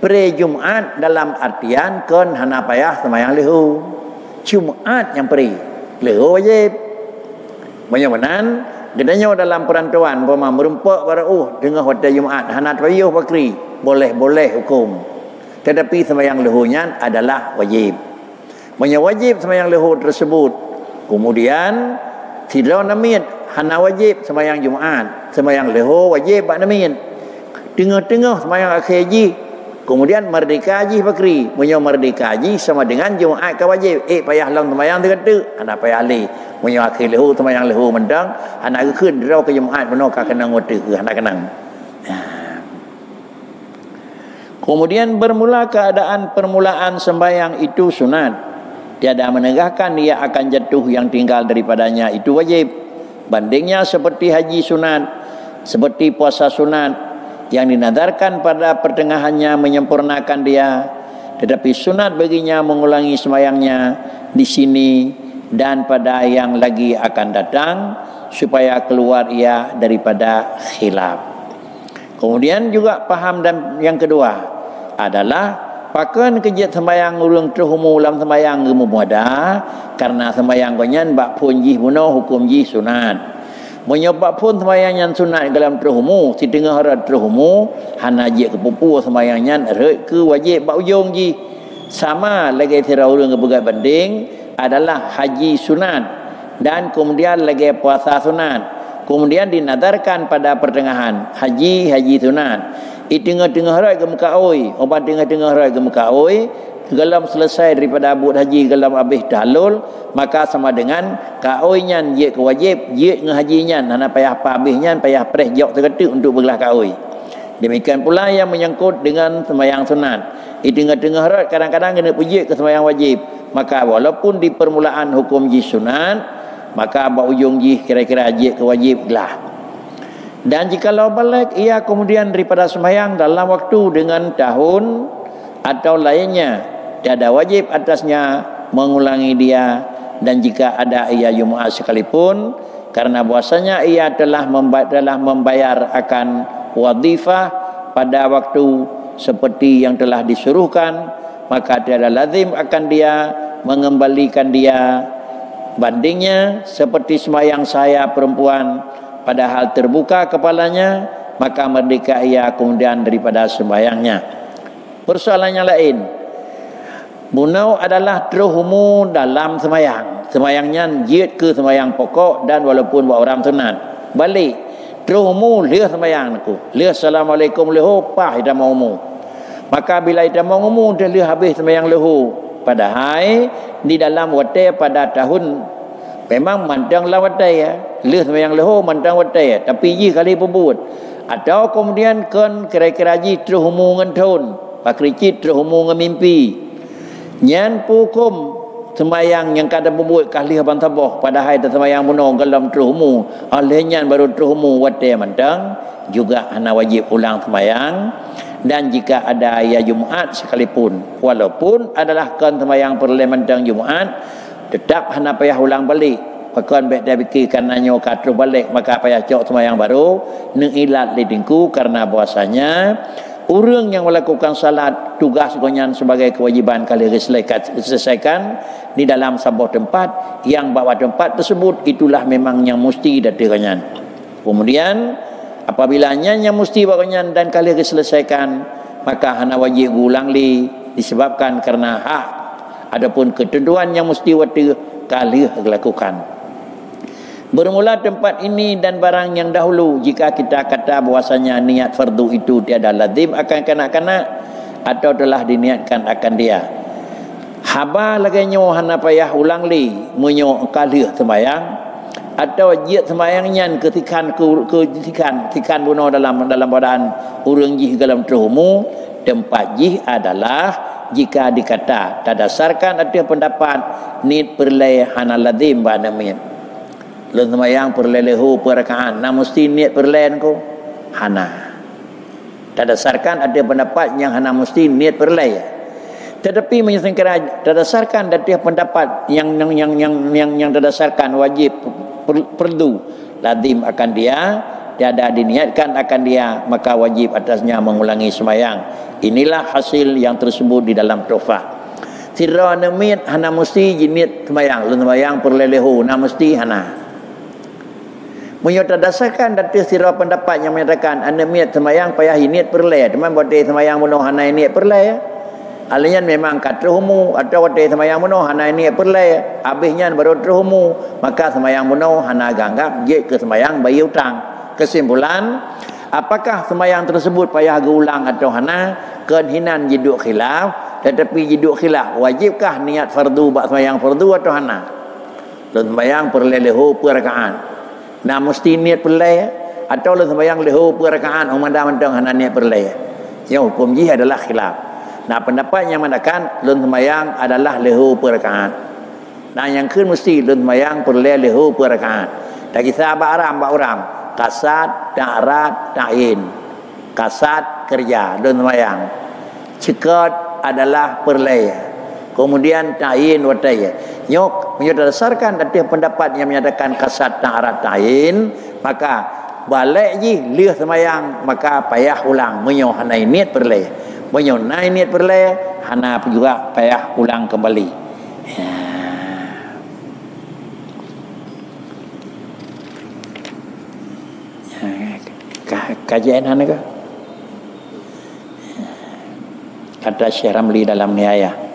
Pri Jumaat dalam artian kan hana payah sembahyang lehu. Jumaat yang pri. Lehu wajib. Menyamanan katanya dalam perantauan pema merempak barau tengah waktu Jumaat hana payah bakri. Boleh hukum. Tetapi sembahyang lehunya adalah wajib. Wajib sembahyang lehu tersebut. Kemudian tidak namit hana wajib sembahyang Jumaat, sembahyang lehu wajib bak namit. Tengah-tengah sembahyang akhir ji. Kemudian merdeka ji bakri. Merdeka ji sama dengan Jumaat ka wajib. Payah lang sembahyang tegatu, hana payah ali. Akhir lehu sembahyang lehu mendang, hana keun rau ke Jumaat beno ka kenang wate ke hana kenang. Kemudian bermula keadaan permulaan sembahyang itu sunat. Tiada menegakkan ia akan jatuh yang tinggal daripadanya itu wajib. Bandingnya seperti haji sunat, seperti puasa sunat yang dinadarkan pada pertengahannya menyempurnakan dia. Tetapi sunat baginya mengulangi sembahyangnya di sini dan pada yang lagi akan datang supaya keluar ia daripada khilaf. Kemudian juga paham dan yang kedua adalah pakan kejat sembayang urang terhumu dalam sembayang gemu muada karena sembayang konyan bak pun jih buno hukum jih sunat. Menyebab pun sembayang yang sunat dalam terhumu si tengah harat terhumu hana jik kepupu sembayangnya eret ke wajib bak ujung jih. Sama lagi tira urang kebegat banding adalah haji sunat dan kemudian lagi puasa sunat. Kemudian dinadarkan pada pertengahan haji sunat. Tengah-tengah rai ke muka oi, obat tengah-tengah rai ke muka oi, gelam selesai daripada abud haji gelam habis dalul, maka sama dengan ka oi nyan ye ke wajib, ye ngehaji nyan hana payah habis nyan payah preh jok terketuk untuk belah ka oi. Demikian pula yang menyangkut dengan sembahyang sunat. Tengah-tengah rai kadang-kadang kena puji ke sembahyang wajib. Maka walaupun di permulaan hukum ji sunat, maka abak ujung ji kira-kira ji ke wajib lah. Dan jikalau balik ia kemudian daripada sembahyang dalam waktu dengan tahun atau lainnya, tiada wajib atasnya mengulangi dia. Dan jika ada ia Jumaat sekalipun, karena bahwasanya ia telah membayar akan wadifah pada waktu seperti yang telah disuruhkan, maka tiada lazim akan dia mengembalikan dia. Bandingnya seperti sembahyang saya perempuan padahal terbuka kepalanya, maka merdeka ia kemudian daripada sembahyangnya. Persoalannya lain, bunau adalah terhumu dalam sembahyang. Sembahyangnya jid ke sembahyang pokok dan walaupun buat orang sunat. Balik terhumu lihat sembahyang aku, lihat assalamualaikum lehu pah ida maumu. Maka bila ida maumu dia lihat habis sembahyang lehu. Padahal di dalam wate pada tahun memang mandang lawatai ya, leh sembahyang leho mandang watai ya, tapi ji kali pebut. Atau kemudian kan kira-kira ji terhubung dengan tahun, pakricit terhubung dengan mimpi. Nyan pukum sembahyang yang kada pebut kali abang tabah padahal ada sembahyang munong dalam terhubung. Oleh nyan baru terhubung watai mandang juga hana wajib ulang sembahyang. Dan jika ada ayat Jumaat sekalipun, walaupun adalah kan sembahyang perlemandang Jumaat, tetap hana payah ulang balik. Bahkan baik dia fikir karenanya katru balik, maka payah cok sembahyang baru neng ilat lidingku, karena bahasanya orang yang melakukan salat tugas gonyan sebagai kewajiban kali diselesaikan di dalam sebuah tempat, yang bawa tempat tersebut itulah memang yang mesti datangnya. Kemudian apabila yang mesti bawakan dan kali diselesaikan, maka hana wajib ulang disebabkan karena hak adapun ketentuan yang mesti waktu kali dilakukan. Bermula tempat ini dan barang yang dahulu, jika kita kata bahwasanya niat fardu itu tiada lazim akan kanak-kanak atau telah diniatkan akan dia, haba laganya hana payah ulang menyo kali sembahyang atau jiat sembahyangnya ketikan bunuh dalam badan urang jih dalam terhumu. Tempat jih adalah jika dikata terdasarkan ada pendapat nit perlay hana lazim ba namanya lun sembahyang perlay lehu perkaan na mesti niat perlay ko hana, terdasarkan ada pendapat yang hana mesti niat perlay. Tetapi menyatakan terdasarkan dari pendapat yang terdasarkan wajib perlu lazim akan dia, tiada diniatkan akan dia, maka wajib atasnya mengulangi sembahyang. Inilah hasil yang tersebut di dalam Tuhfah. Sira namit hana mesti jinit sembahyang, lun sembahyang perlelehu na mesti hana. Menyatakan dari sira pendapat yang menyatakan anamit sembahyang payah niat perle, teman buat sembahyang muno hana niat perle ya. Alanya memang kat terhumu atau waktu sembahyang muno hana niat perle, habisnya baru terhumu, maka sembahyang muno hana ganggap je ke sembahyang bayi utang. Kesimpulan, apakah sembahyang tersebut payah ulang atau hana, kehinan jiduk khilaf. Tetapi jiduk khilaf, wajibkah niat fardu bak sembahyang fardu atau hana? Dan sembahyang perlehu perkaan, nah mesti niat perle atau sembahyang lehu perkaan umandang-mandang hana niat perle. Yang hukum ji adalah khilaf. Nah pendapat yang mengatakan lun sembahyang adalah lehu perkaan. Nah yang kun mesti lun sembahyang perle lehu perkaan. Tak kisah ba orang kasat ta'rat ta'in. Kasat kerja lun sembahyang. Cekat adalah perle. Kemudian ta'in wataya. Nyok berdasarkan dari pendapat yang menyatakan kasat ta'rat ta'in, maka balik ji liah sembahyang, maka payah ulang menyo hana niat perle. Menyo nai niat perle hana juga payah ulang kembali. Kajian hana ke? Kata Syekh Ramli dalam Nihayah.